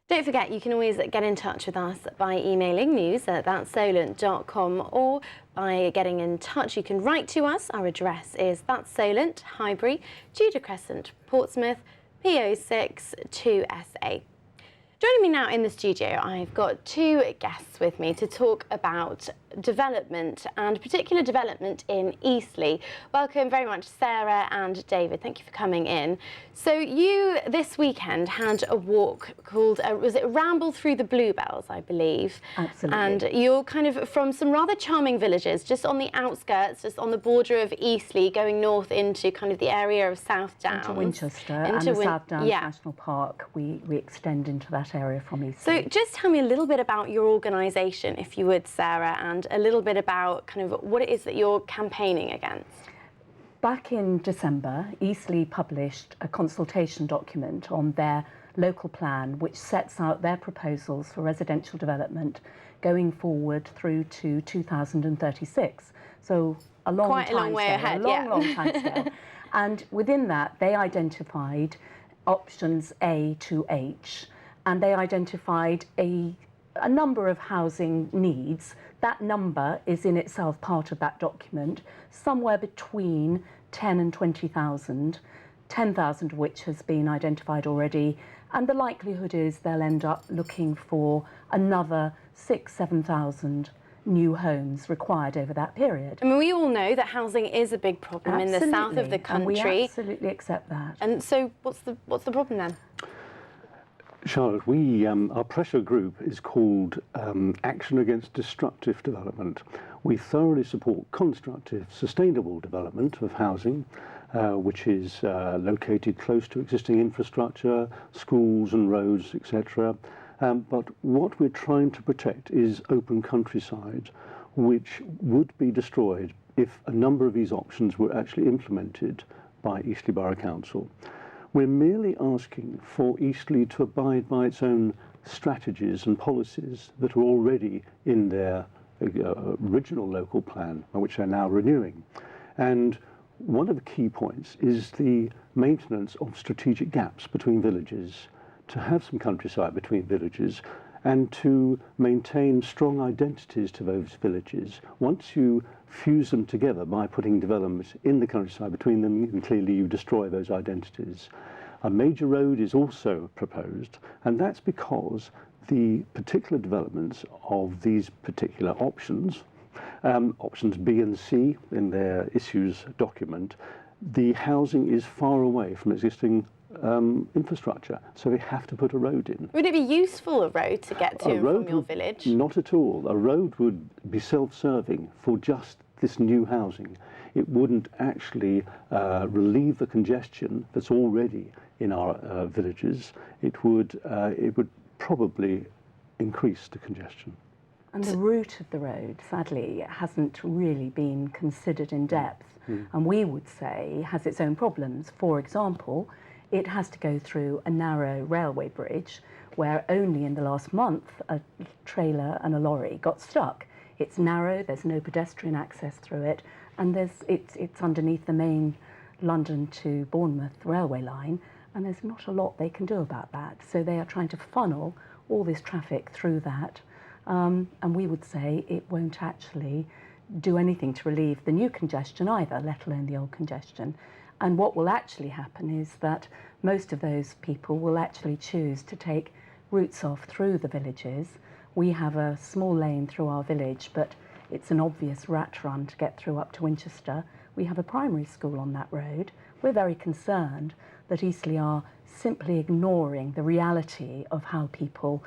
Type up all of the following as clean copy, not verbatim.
Don't forget, you can always get in touch with us by emailing news@thatsolent.com, or by getting in touch. You can write to us. Our address is That's Solent, Highbury, Tudor Crescent, Portsmouth, PO6 2SA. Joining me now in the studio, I've got two guests with me to talk about development, and particular development in Eastleigh. Welcome very much, Sarah and David. Thank you for coming in. So you, this weekend, had a walk called, was it Ramble Through the Bluebells, I believe? Absolutely. And you're kind of from some rather charming villages, just on the outskirts, just on the border of Eastleigh, going north into kind of the area of South Downs. Into Winchester, and the South Downs National Park, we extend into that area from Eastleigh. So just tell me a little bit about your organisation, if you would, Sarah, and a little bit about kind of what it is that you're campaigning against. Back in December, Eastleigh published a consultation document on their local plan, which sets out their proposals for residential development going forward through to 2036. So a long Quite a long way ahead, a long time scale. And within that, they identified options A to H, and they identified a number of housing needs. That number is in itself part of that document, somewhere between 10 and 20,000, 10,000 of which has been identified already, and the likelihood is they'll end up looking for another 7,000 new homes required over that period. I mean, we all know that housing is a big problem in the south of the country. And we absolutely accept that. And so what's the problem then? Charlotte, our pressure group is called Action Against Destructive Development. We thoroughly support constructive, sustainable development of housing, which is located close to existing infrastructure, schools and roads, etc. But what we're trying to protect is open countryside, which would be destroyed if a number of these options were actually implemented by Eastleigh Borough Council. We're merely asking for Eastleigh to abide by its own strategies and policies that are already in their original local plan, which they're now renewing. And one of the key points is the maintenance of strategic gaps between villages, to have some countryside between villages, and to maintain strong identities to those villages. Once you fuse them together by putting development in the countryside between them, and clearly you destroy those identities. A major road is also proposed, and that's because the particular developments of these particular options, options B and C in their issues document, the housing is far away from existing infrastructure, so they have to put a road in. Would it be useful, a road, to get to from your village? Not at all. A road would be self-serving for just this new housing. It wouldn't actually relieve the congestion that's already in our villages. It would probably increase the congestion. And the route of the road, sadly, hasn't really been considered in depth, and we would say has its own problems. For example, it has to go through a narrow railway bridge where only in the last month a trailer and a lorry got stuck. It's narrow, there's no pedestrian access through it, and it's underneath the main London to Bournemouth railway line, and there's not a lot they can do about that. So they are trying to funnel all this traffic through that, and we would say it won't actually do anything to relieve the new congestion either, let alone the old congestion. And what will actually happen is that most of those people will actually choose to take routes off through the villages. We have a small lane through our village, but it's an obvious rat run to get through up to Winchester. We have a primary school on that road. We're very concerned that Eastleigh are simply ignoring the reality of how people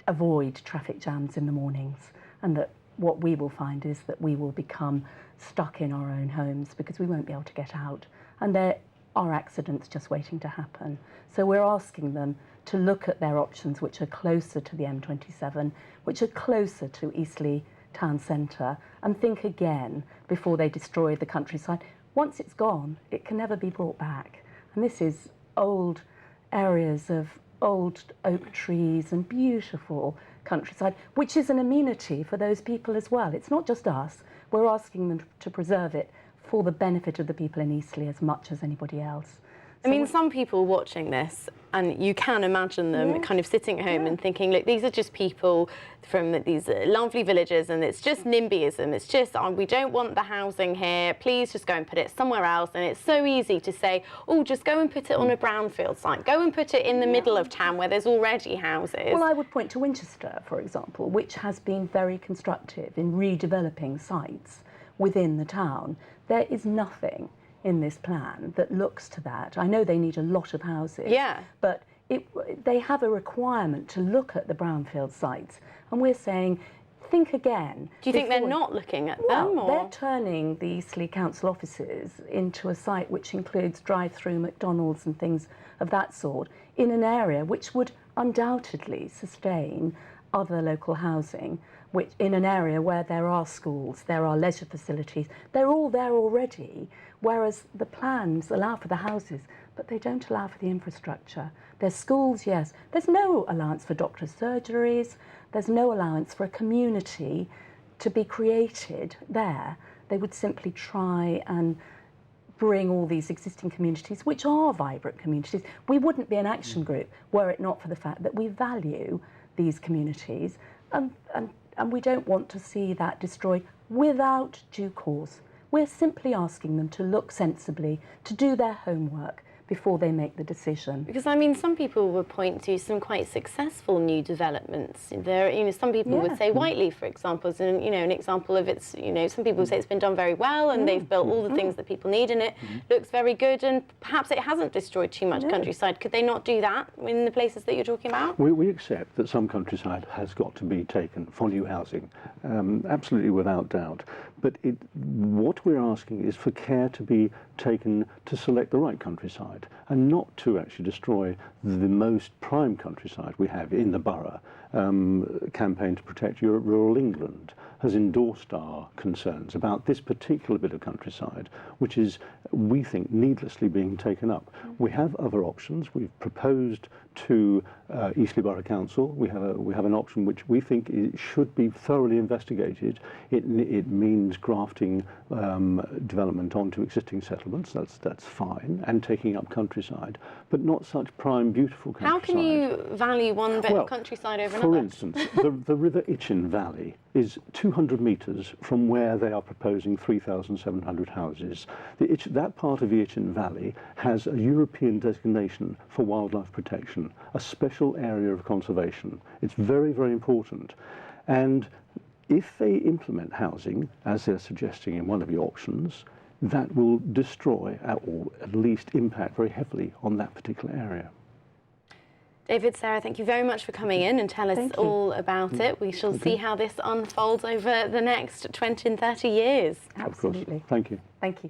avoid traffic jams in the mornings, and that what we will find is that we will become stuck in our own homes because we won't be able to get out. And there are accidents just waiting to happen. So we're asking them to look at their options which are closer to the M27, which are closer to Eastleigh town centre, and think again before they destroy the countryside. Once it's gone, it can never be brought back. And this is old areas of old oak trees and beautiful countryside, which is an amenity for those people as well. It's not just us. We're asking them to preserve it for the benefit of the people in Eastleigh as much as anybody else. I mean, some people watching this And you can imagine them kind of sitting at home and thinking, look, these are just people from these lovely villages, and it's just NIMBYism. It's just, oh, we don't want the housing here. Please just go and put it somewhere else. And it's so easy to say, oh, just go and put it on a brownfield site. Go and put it in the middle of town where there's already houses. Well, I would point to Winchester, for example, which has been very constructive in redeveloping sites within the town. There is nothing in this plan that looks to that. I know they need a lot of houses, but they have a requirement to look at the brownfield sites, and we're saying, think again. Do you think they're not looking at them? Well, they're turning the Eastleigh Council offices into a site which includes drive-through McDonald's and things of that sort in an area which would undoubtedly sustain other local housing, which in an area where there are schools, there are leisure facilities, they're all there already, whereas the plans allow for the houses, but they don't allow for the infrastructure. There's schools, yes. There's no allowance for doctors' surgeries. There's no allowance for a community to be created there. They would simply try and bring all these existing communities, which are vibrant communities. We wouldn't be an action group were it not for the fact that we value these communities, and we don't want to see that destroyed without due cause. We're simply asking them to look sensibly, to do their homework before they make the decision. Because I mean, some people would point to some quite successful new developments. There, you know, some people would say Whiteley, for example, is an example of it's. You know, some people would say it's been done very well, and they've built all the things that people need, and it looks very good. And perhaps it hasn't destroyed too much countryside. Could they not do that in the places that you're talking about? We accept that some countryside has got to be taken for new housing, absolutely without doubt. But what we're asking is for care to be taken to select the right countryside, and not to actually destroy the most prime countryside we have in the borough. Campaign to Protect Rural England has endorsed our concerns about this particular bit of countryside, which is, we think, needlessly being taken up. We have other options. We've proposed to Eastleigh Borough Council. We have an option which we think should be thoroughly investigated. It means grafting development onto existing settlements. That's fine, and taking up countryside, but not such prime, beautiful countryside. How can you value one bit of countryside over another? For instance, the River Itchen Valley is 200 metres from where they are proposing 3,700 houses. That part of the Itchen Valley has a European designation for wildlife protection, a special area of conservation. It's very, very important. And if they implement housing, as they're suggesting in one of the options, that will destroy or at least impact very heavily on that particular area. David, Sarah, thank you very much for coming in and tell us all about it. We shall see how this unfolds over the next 20 and 30 years. Absolutely. Of course. Thank you. Thank you.